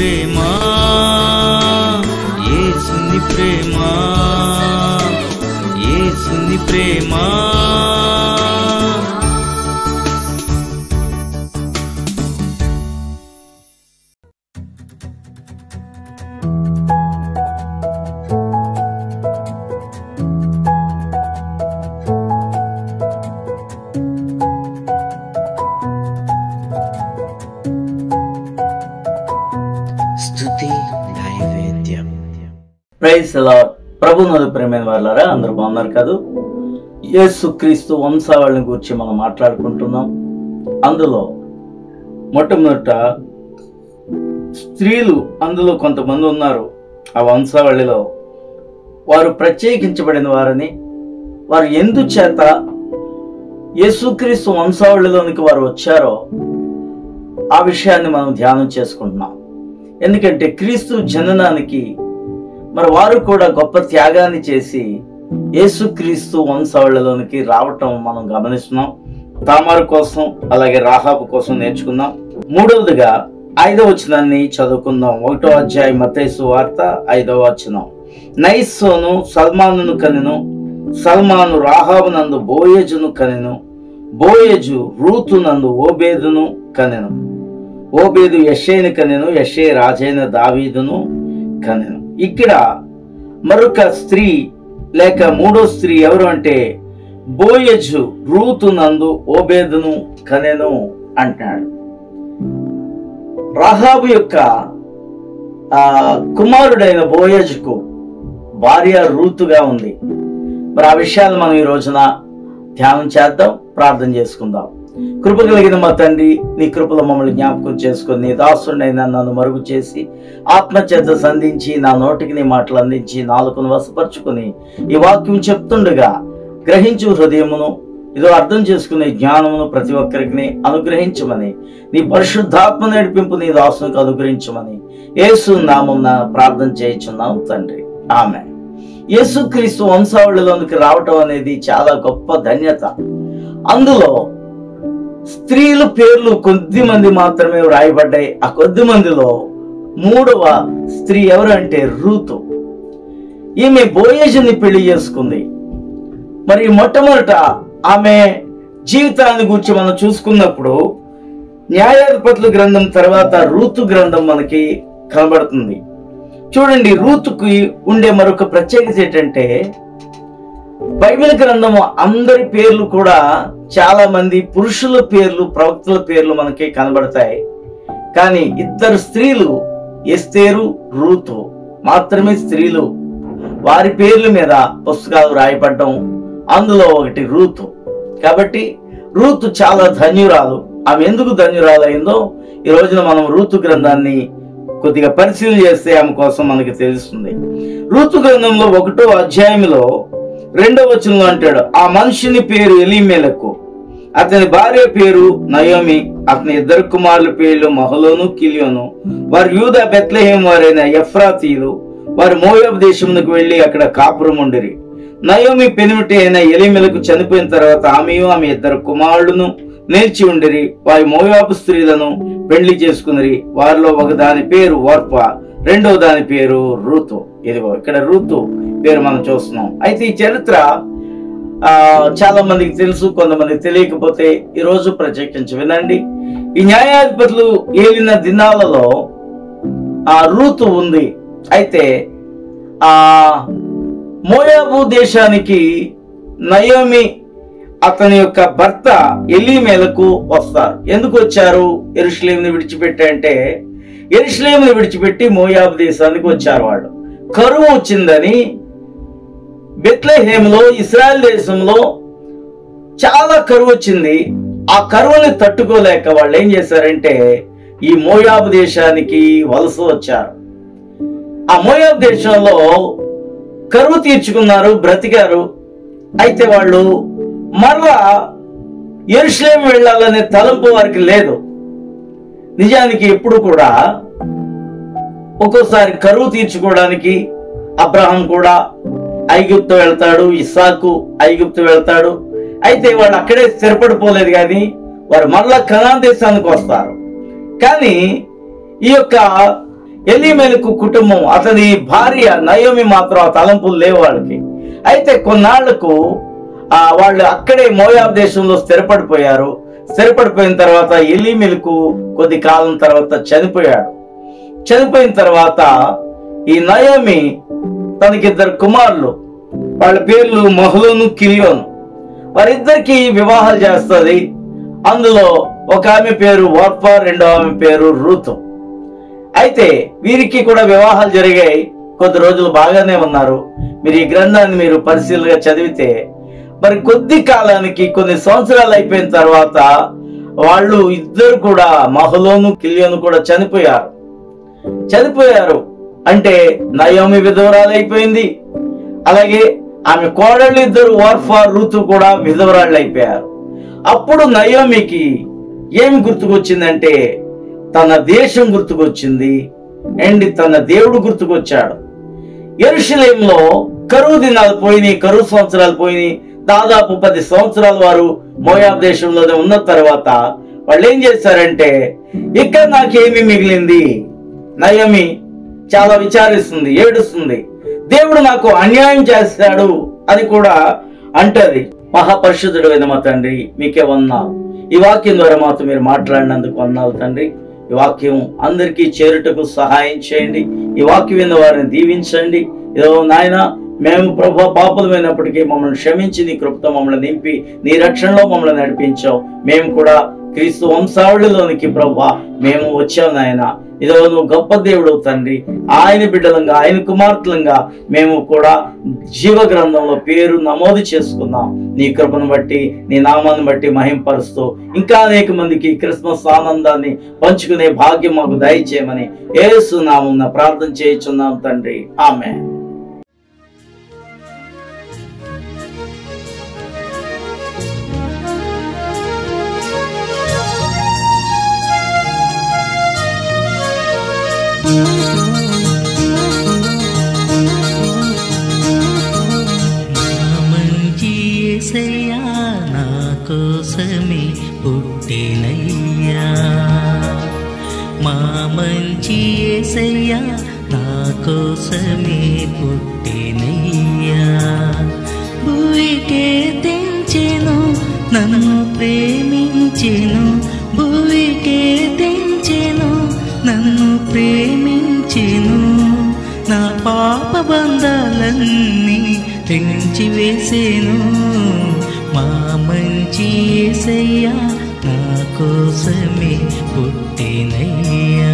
ప్రేమ, యేసుని ప్రేమ, యేసుని ప్రేమ. స్తుతి నైవేద్యం. Praise the lord. ప్రభువునందు ప్రియమైన వారలారా, అందరూ బాగున్నారు కాదు? యేసుక్రీస్తు వంశావళిని గురించి మనం మాట్లాడుకుంటున్నాం. అందులో మొట్టమొదట స్త్రీలు అందులో కొంతమంది ఉన్నారు. ఆ వంశావళిలో వారు ప్రత్యేకించబడిన వారని, వారు ఎందుచేత యేసుక్రీస్తు వంశావళిలోనికి వారు వచ్చారో ఆ విషయాన్ని మనం ధ్యానం చేసుకుంటున్నాం. ఎందుకంటే క్రీస్తు జననానికి మరి వారు కూడా గొప్ప త్యాగాన్ని చేసి యేసుక్రీస్తు వంశావళిలోనికి రావటం మనం గమనిస్తున్నాం. తామారు కోసం అలాగే రాహాబు కోసం నేర్చుకుందాం. మూడవదిగా 5వ వచనాన్ని చదువుకుందాం. 1వ అధ్యాయం మత్తయి సువార్త 5వ వచనం. నయస్సోను సల్మానును కనెను, సల్మాను రాహాబు నందు బోయజును కనెను, బోయజు రూతు నందు ఓబేదును కనెను, ఓబేదు యెషైను కనెను, యెషై రాజైన దావీదును కనెను. ఇక్కడ మరొక స్త్రీ లేక మూడో స్త్రీ ఎవరు అంటే బోయజు రూతు నందు ఓబేదును కనెను అంటాడు. రాహాబు యొక్క కుమారుడైన బోయజుకు భార్య రూతుగా ఉంది. మరి ఆ విషయాలు మనం ఈ రోజున ధ్యానం చేద్దాం, ప్రార్థన చేసుకుందాం. కృప కలిగిన మా తండ్రి, నీ కృపలో మమ్మల్ని జ్ఞాపకం చేసుకుని నీ దాసుడైన నన్ను మరుగు చేసి ఆత్మచేత సంధించి నా నోటికి నీ మాటలు అందించి నాలుకను వశపరుచుకుని ఈ వాక్యం చెప్తుండగా గ్రహించు హృదయమును ఇదో అర్థం చేసుకునే జ్ఞానమును ప్రతి ఒక్కరికి అనుగ్రహించమని, నీ పరిశుద్ధాత్మ నడిపింపు నీ దాసునికి అనుగ్రహించమని యేసు నామమున ప్రార్థన చేయుచున్నాం తండ్రి, ఆమేన్. యేసుక్రీస్తు వంశావళిలోనికి రావటం అనేది చాలా గొప్ప ధన్యత. అందులో స్త్రీల పేర్లు కొద్ది మంది మాత్రమే వ్రాయబడ్డాయి. ఆ కొద్ది మందిలో మూడవ స్త్రీ ఎవరు అంటే రూతు. ఈమె బోయజుని పెళ్లి చేసుకుంది. మరి మొట్టమొదట ఆమె జీవితాన్ని గురించి మనం చూసుకున్నప్పుడు న్యాయాధిపతుల గ్రంథం తర్వాత రూతు గ్రంథం మనకి కనబడుతుంది. చూడండి, రూతుకి ఉండే మరొక ప్రత్యేకత ఏంటంటే బైబిల్ గ్రంథము అందరి పేర్లు కూడా చాలా మంది పురుషుల పేర్లు, ప్రవక్తల పేర్లు మనకి కనబడతాయి. కానీ ఇద్దరు స్త్రీలు, ఎస్తేరు, రూతు మాత్రమే స్త్రీలు. వారి పేర్ల మీద పుస్తకాలు రాయబడ్డం, అందులో ఒకటి రూతు. కాబట్టి రూతు చాలా ధన్యురాలు. ఆమె ఎందుకు ధన్యురాలైందో ఈ రోజున మనం రూతు గ్రంథాన్ని కొద్దిగా పరిశీలన చేస్తే ఆమె కోసం మనకి తెలుస్తుంది. రూతు గ్రంథంలో 1వ అధ్యాయంలో 2వ వచనంలో అంటాడు, ఆ మనిషిని పేరు ఎలీమెలకు, అతని భార్య పేరు నయోమి, అతని ఇద్దరు కుమారుల పేర్లు మహలోను, కిలియోను. వారు యూదా బెత్లెహేం వారైన ఎఫ్రాతీయులు. వారు మోయాబు దేశమునకు వెళ్లి అక్కడ కాపురం ఉండిరి. నయోమి పెనిమిటి అయిన ఎలీమెలకు చనిపోయిన తర్వాత ఆమెయు ఆమె ఇద్దరు కుమారులను నిలిచి ఉండిరి. వారి మోయాబు స్త్రీలను పెళ్లి చేసుకుని, వారిలో ఒక దాని పేరు ఓర్ప, రెండవ దాని పేరు రూతు. ఇదిగో ఇక్కడ రూతు పేరు మనం చూస్తున్నాం. అయితే ఈ చరిత్ర చాలా మందికి తెలుసు, కొంతమందికి తెలియకపోతే ఈ రోజు ప్రత్యేకించి వినండి. ఈ న్యాయాధిపతులు ఏలిన దినాలలో ఆ రూతు ఉంది. అయితే ఆ మోయాబు దేశానికి నయోమి అతని యొక్క భర్త ఎలీమెలకు వస్తారు. ఎందుకు వచ్చారు? యెరూషలేముని విడిచిపెట్టి అంటే యెరూషలేముని విడిచిపెట్టి మోయాబు దేశానికి వచ్చారు. వాళ్ళు కరువు వచ్చిందని బెత్లెహేములో, ఇశ్రాయేల్ దేశంలో చాలా కరువు వచ్చింది. ఆ కరువుని తట్టుకోలేక వాళ్ళు ఏం చేశారంటే ఈ మోయాబు దేశానికి వలస వచ్చారు. ఆ మోయాబు దేశంలో కరువు తీర్చుకున్నారు, బ్రతికారు. అయితే వాళ్ళు మరలా యెరూషలేము వెళ్ళాలనే తలంపు వారికి లేదు. నిజానికి ఎప్పుడు కూడా ఒక్కోసారి కరువు తీర్చుకోవడానికి అబ్రహాం కూడా ఐగుప్తు వెళ్తాడు, ఇస్సాకు ఐగుప్తు వెళ్తాడు. అయితే వాళ్ళు అక్కడే స్థిరపడిపోలేదు, కానీ వారు మరలా కనాన్ దేశానికి వస్తారు. కానీ ఈ యొక్క ఎలీమెలకు కుటుంబం, అతని భార్య నయోమి మాత్రం ఆ తలంపులు లేవు వాళ్ళకి. అయితే కొన్నాళ్లకు వాళ్ళు అక్కడే మోయాబ్ దేశంలో స్థిరపడిపోయారు. స్థిరపడిపోయిన తర్వాత ఎలీమెలకు కొద్ది కాలం తర్వాత చనిపోయాడు. చనిపోయిన తర్వాత ఈ నయోమి తనకిద్దరు కుమారులు, వాళ్ళ పేర్లు మహలోను, కిల్యోను, వారిద్దరికి వివాహాలు చేస్తుంది. అందులో ఒక ఆమె పేరు ఓర్పా, రెండో ఆమె పేరు రూతు. అయితే వీరికి కూడా వివాహాలు జరిగాయి. కొద్ది రోజులు బాగానే ఉన్నారు. మీరు ఈ గ్రంథాన్ని మీరు పరిశీలనగా చదివితే మరి కొద్ది కాలానికి, కొన్ని సంవత్సరాలు అయిపోయిన తర్వాత వాళ్ళు ఇద్దరు కూడా, మహలోను కిల్యోను కూడా చనిపోయారు. అంటే నయోమి విధవరాలు అయిపోయింది. అలాగే ఆమె కోడళ్ళు ఇద్దరు ఓర్ఫా, రూతు కూడా విధవరాళ్ళు అయిపోయారు. అప్పుడు నయోమికి ఏమి గుర్తుకొచ్చిందంటే తన దేశం గుర్తుకొచ్చింది అండ్ తన దేవుడు గుర్తుకొచ్చాడు. యెరూషలేములో కరువు దినాలు పోయినాయి, కరువు సంవత్సరాలు పోయినాయి. దాదాపు 10 సంవత్సరాలు వారు మోయాబ్ దేశంలోనే ఉన్న తర్వాత వాళ్ళు ఏం చేశారంటే, ఇక్కడ నాకేమి మిగిలింది? నయోమి చాలా విచారిస్తుంది, ఏడుస్తుంది. దేవుడు నాకు అన్యాయం చేస్తాడు అని కూడా అంటది. మహాపరిశుద్ధుడైన మా తండ్రి, మీకే వందనాలు. ఈ వాక్యం ద్వారా మాతో మీరు మాట్లాడినందుకు వందనాలు తండ్రి. ఈ వాక్యం అందరికీ చేరుటకు సహాయం చేయండి. ఈ వాక్యం విన్న వారిని దీవించండి. ఏదో నాయన, మేము ప్రభు పాపులమైనప్పటికీ మమ్మల్ని క్షమించి నీ కృపతో మమ్మల్ని నింపి నీ రక్షణలో మమ్మల్ని నడిపించావు. మేము కూడా క్రీస్తు వంశావళిలోనికి ప్రభు మేము వచ్చాం నాయన. ఇదో నువ్వు గొప్ప దేవుడు తండ్రి. ఆయన బిడ్డలంగా, ఆయన కుమార్తెలంగా మేము కూడా జీవ గ్రంథంలో పేరు నమోదు చేసుకున్నాం. నీ కృపను బట్టి, నీ నామాన్ని బట్టి మహింపరుస్తూ ఇంకా అనేక మందికి క్రిస్మస్ ఆనందాన్ని పంచుకునే భాగ్యం మాకు దయచేయమని యేసు నామమున ప్రార్థన చేయుచున్నాం తండ్రి. ఆమేన్. మంచి యేసయ్యా నా కోసమే పుట్టినయ్యా, మా మంచి యేసయ్యా నా కోసమే పుట్టినయ్యా. భూమికే తెంచెను, నన్ను ప్రేమించెను. భూమికే తెంచెను, నన్ను ప్రేమించెను. నా పాప బంధాలన్నీ తెంచి వేసేను. మా మంచి యేసయ్యా నా కోసమే పుట్టినయ్యా.